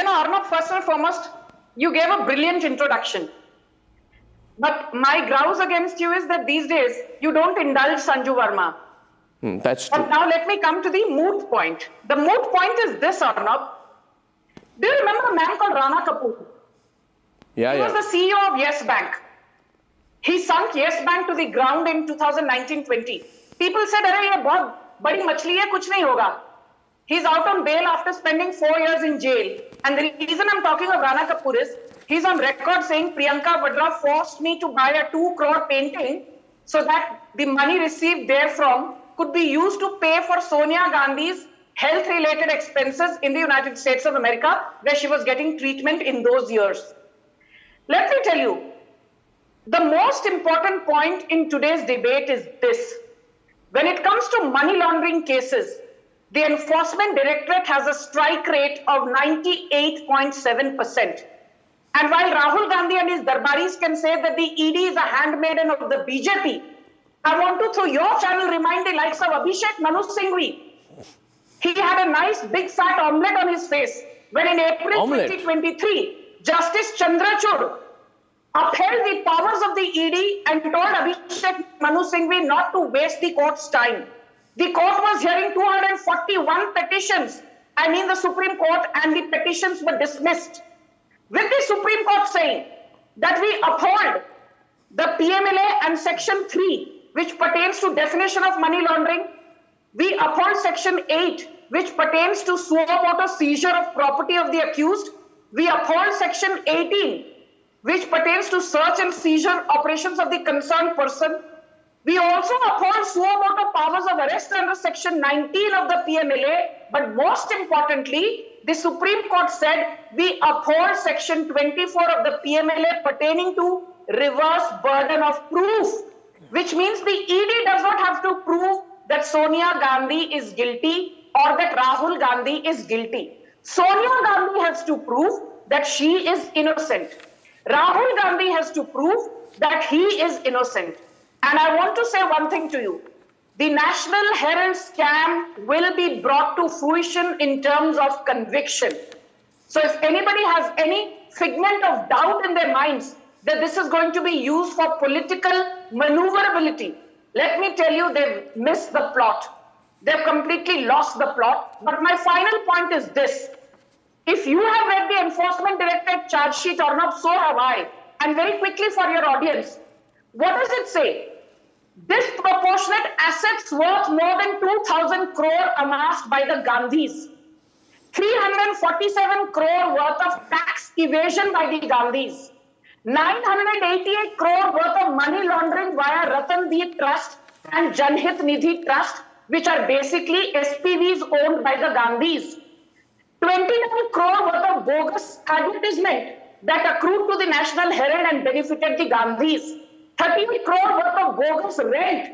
Arnab, first and foremost, you gave a brilliant introduction. But my grouse against you is that these days, you don't indulge Sanju Verma. That's true. But now let me come to the moot point. The moot point is this, Arnab. Do you remember a man called Rana Kapoor? He was the CEO of Yes Bank. He sunk Yes Bank to the ground in 2019-20. People said, "Arey, ye bahut badi machli hai, kuch nahi hoga." He's out on bail after spending 4 years in jail. And the reason I'm talking of Rana Kapoor is, he's on record saying Priyanka Gandhi forced me to buy a 2 crore painting so that the money received therefrom could be used to pay for Sonia Gandhi's health-related expenses in the United States of America, where she was getting treatment in those years. Let me tell you, the most important point in today's debate is this. When it comes to money laundering cases, the Enforcement Directorate has a strike rate of 98.7%. And while Rahul Gandhi and his darbaris can say that the ED is a handmaiden of the BJP, I want to, through your channel, remind the likes of Abhishek Manu Singhvi. He had a nice big fat omelette on his face when in April 2023, Justice Chandrachud upheld the powers of the ED and told Abhishek Manu Singhvi not to waste the court's time. The court was hearing 241 petitions, in the Supreme Court, and the petitions were dismissed. With the Supreme Court saying that we uphold the PMLA and Section 3, which pertains to definition of money laundering, we uphold Section 8, which pertains to suo motu seizure of property of the accused, we uphold Section 18, which pertains to search and seizure operations of the concerned person. We also uphold suo motu powers of arrest under Section 19 of the PMLA, but most importantly, the Supreme Court said we uphold Section 24 of the PMLA pertaining to reverse burden of proof, which means the ED does not have to prove that Sonia Gandhi is guilty or that Rahul Gandhi is guilty. Sonia Gandhi has to prove that she is innocent. Rahul Gandhi has to prove that he is innocent. And I want to say one thing to you. The National Herald scam will be brought to fruition in terms of conviction. So if anybody has any figment of doubt in their minds that this is going to be used for political maneuverability, let me tell you, they've missed the plot. They've completely lost the plot. But my final point is this. If you have read the Enforcement Directorate charge sheet or not, so have I. And very quickly for your audience, what does it say? Disproportionate assets worth more than 2,000 crore amassed by the Gandhis. 347 crore worth of tax evasion by the Gandhis. 988 crore worth of money laundering via Ratandeep Trust and Janhit Nidhi Trust, which are basically SPVs owned by the Gandhis. 29 crore worth of bogus advertisement that accrued to the National Herald and benefited the Gandhis. 38 crore worth of bogus rent,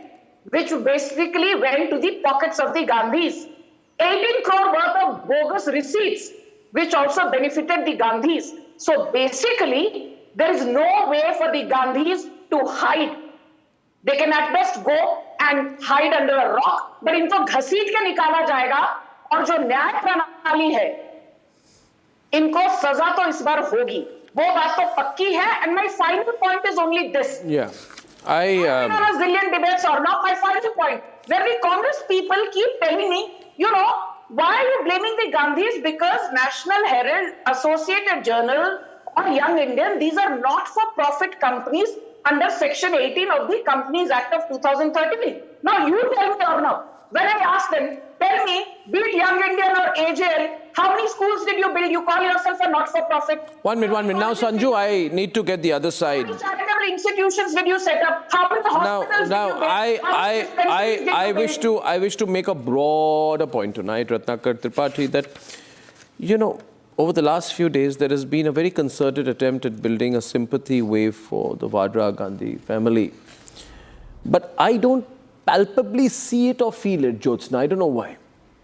which basically went to the pockets of the Gandhis. 18 crore worth of bogus receipts, which also benefited the Gandhis. So basically, there is no way for the Gandhis to hide. They can at best go and hide under a rock, but इनको घसीट के निकाला जाएगा और जो न्याय प्रणाली है, इनको सजा तो इस बार होगी. वो बात तो पक्की है. And my final point is only this. Yeah, I know zillion debates or not. My final point, where the Congress people keep telling me, why are you blaming the Gandhis? Because National Herald, Associated Journal, or Young Indian, these are not-for-profit companies under Section 18 of the Companies Act of 2013. Now you tell me or not. When I ask them, tell me, be it Young Indian or AJL, how many schools did you build? You call yourself a not-for-profit. 1 minute. Now, Sanju, I need to get the other side. How many charitable institutions did you set up? How many hospitals did you build? I wish to make a broader point tonight, Ratnakar Tripathi, that, over the last few days, there has been a very concerted attempt at building a sympathy wave for the Vadra Gandhi family. But I don't palpably see it or feel it, Jyotsna. I don't know why.